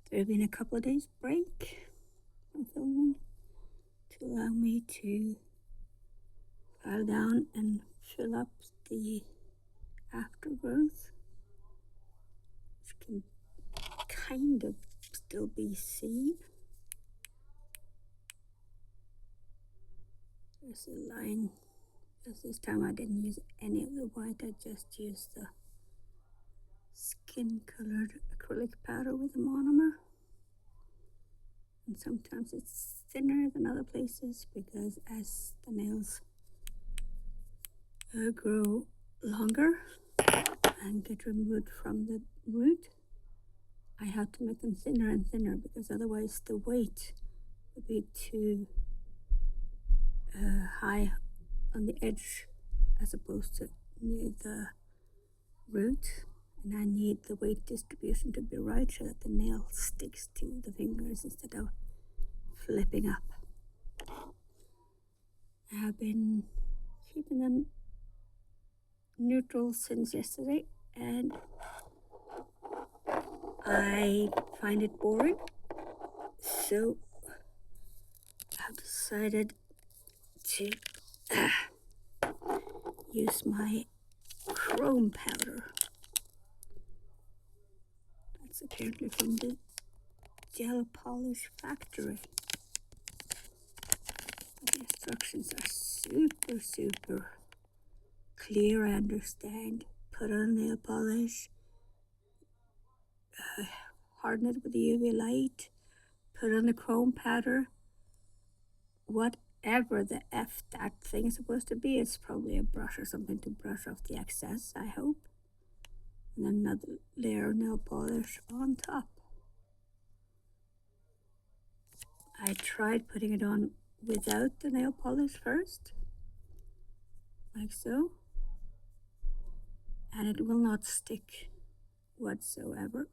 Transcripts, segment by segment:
There have been a couple of days break from filming to allow me to file down and fill up the aftergrowth, which can kind of still be seen. There's a line. This time I didn't use any of the white, I just used the skin colored acrylic powder with a monomer. And sometimes it's thinner than other places because as the nails grow longer and get removed from the root, I have to make them thinner and thinner because otherwise the weight would be too high on the edge as opposed to near the root. And I need the weight distribution to be right so that the nail sticks to the fingers instead of flipping up. I have been keeping them neutral since yesterday and I find it boring, so I've decided to use my chrome powder. That's apparently from the gel polish factory. The instructions are super clear, I understand. Put on nail polish, harden it with the UV light, put on the chrome powder. Whatever the F that thing is supposed to be, it's probably a brush or something to brush off the excess, I hope. And then another layer of nail polish on top. I tried putting it on without the nail polish first, like so, and it will not stick whatsoever.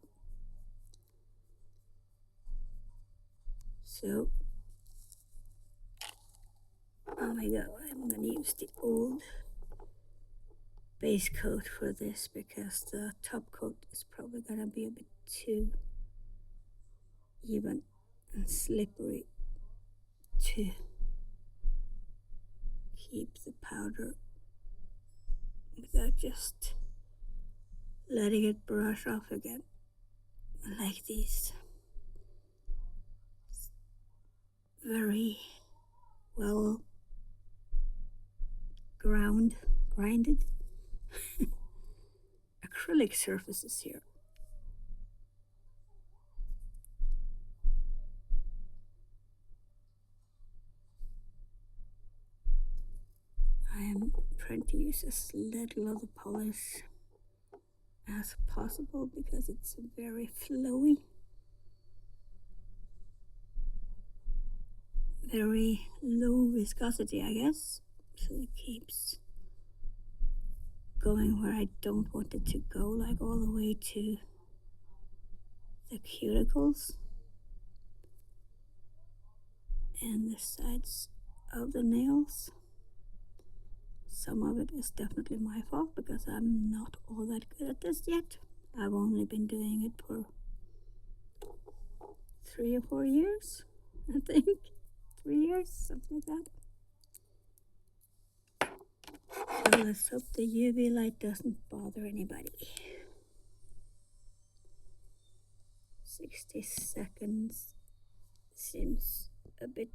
So, oh my god, I'm gonna use the old base coat for this because the top coat is probably gonna be a bit too even and slippery to keep the powder without just letting it brush off again like these very well grinded acrylic surfaces here. I am trying to use as little of the polish as possible because it's very flowy, very low viscosity, I guess, so it keeps going where I don't want it to go, like all the way to the cuticles and the sides of the nails. Some of it is definitely my fault because I'm not all that good at this yet. I've only been doing it for 3 or 4 years, I think. 3 years, something like that. So let's hope the UV light doesn't bother anybody. 60 seconds seems a bit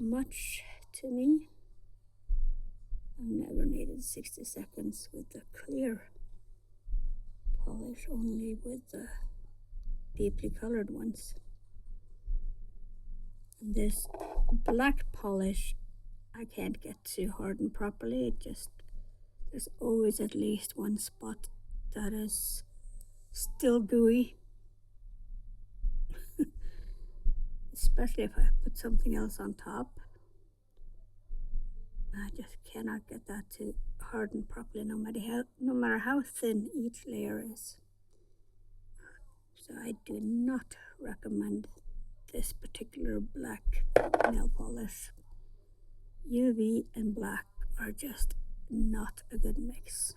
much to me. I've never needed 60 seconds with the clear polish, only with the deeply colored ones. And this black polish I can't get to harden properly. There's always at least one spot that is still gooey. Especially if I put something else on top. I just cannot get that to harden properly no matter how thin each layer is. So I do not recommend this particular black nail polish. UV and black are just not a good mix.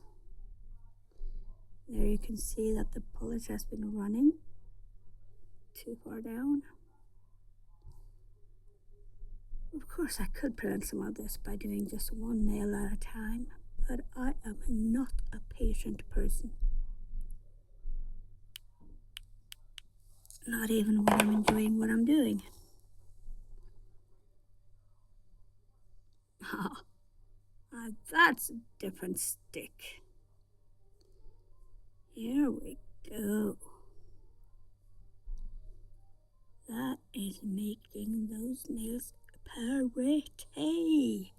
There you can see that the polish has been running too far down. Of course, I could prevent some of this by doing just one nail at a time, but I am not a patient person. Not even when I'm enjoying what I'm doing. Ah, that's a different stick. Here we go. That is making those nails pretty.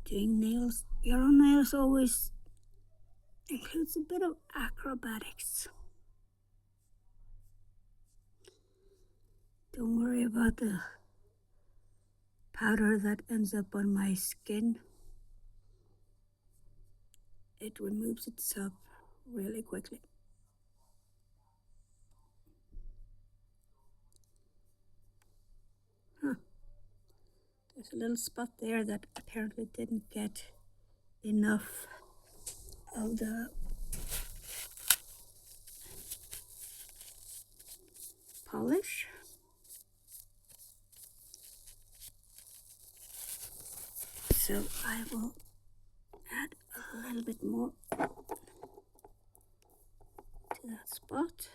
Doing nails, your own nails always includes a bit of acrobatics. Don't worry about the powder that ends up on my skin. It removes itself really quickly. Huh. There's a little spot there that apparently didn't get enough of the polish. So I will add a little bit more to that spot.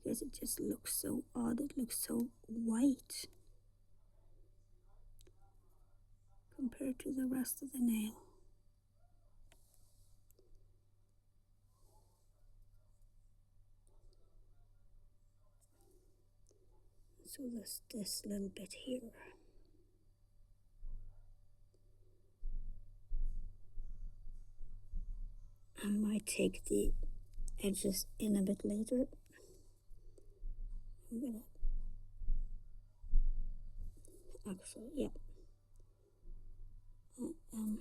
Because it just looks so odd, it looks so white compared to the rest of the nail. So there's this little bit here. I might take the edges in a bit later. I'm gonna actually, yeah. I am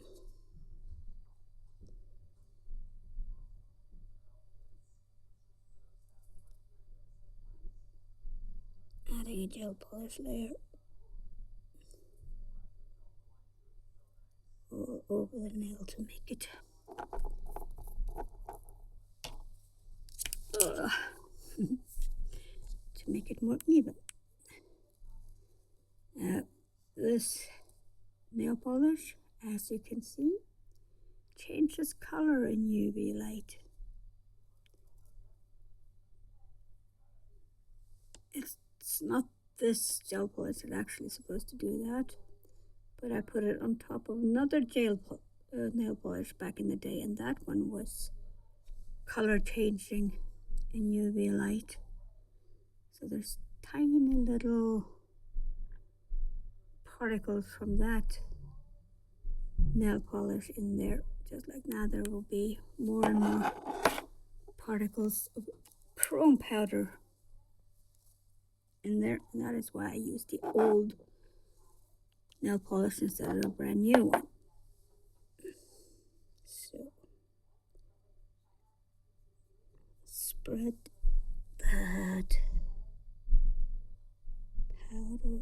adding a gel polish layer all over the nail to make it to make it more even. This nail polish, as you can see, changes color in UV light. It's not this gel polish that's actually supposed to do that, but I put it on top of another nail polish back in the day, and that one was color changing in UV light. So there's tiny little particles from that nail polish in there. Just like now, there will be more and more particles of chrome powder in there, and that is why I use the old nail polish instead of a brand new one. So spread that powder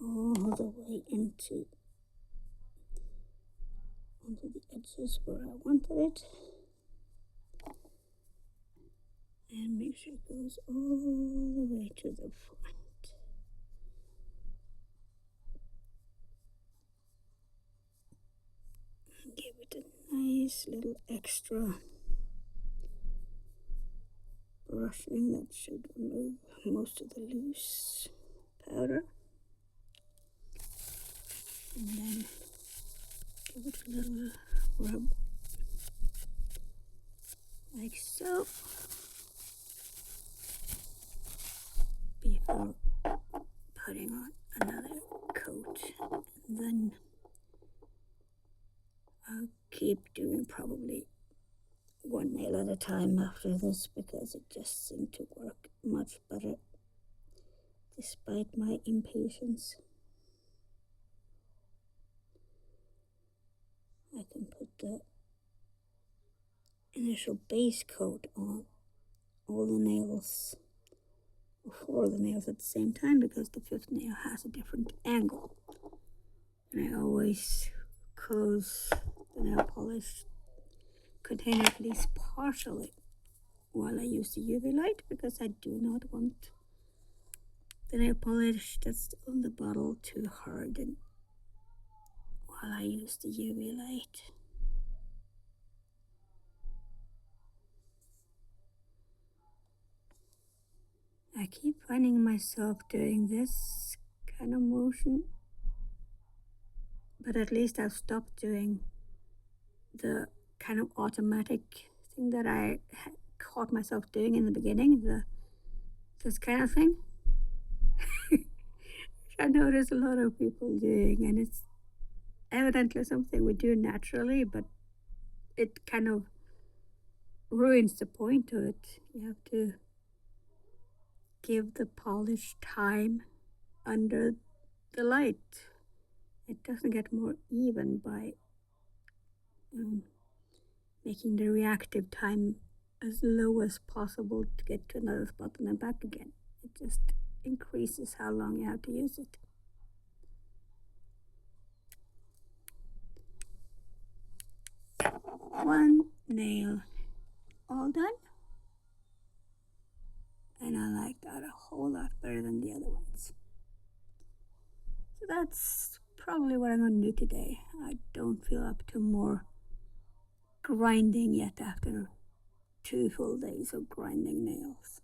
all the way onto the edges where I wanted it, and make sure it goes all the way to the front. And give it a nice little extra brushing that should remove most of the loose powder. And then give it a little rub like so before putting on another coat. And then I'll keep doing probably one nail at a time after this, because it just seemed to work much better despite my impatience. I can put the initial base coat on all the nails, or 4 of the nails at the same time, because the 5th nail has a different angle. And I always close the nail polish container at least partially while I use the UV light, because I do not want the nail polish that's on the bottle to harden while I use the UV light. I keep finding myself doing this kind of motion, but at least I've stopped doing the kind of automatic thing that I caught myself doing in the beginning, this kind of thing. I notice a lot of people doing, and it's evidently something we do naturally, but it kind of ruins the point of it. You have to give the polish time under the light. It doesn't get more even by making the reactive time as low as possible to get to another spot and then back again. It just increases how long you have to use it. One nail all done, and I like that a whole lot better than the other ones. So that's probably what I'm going to do today. I don't feel up to more grinding yet after 2 full days of grinding nails.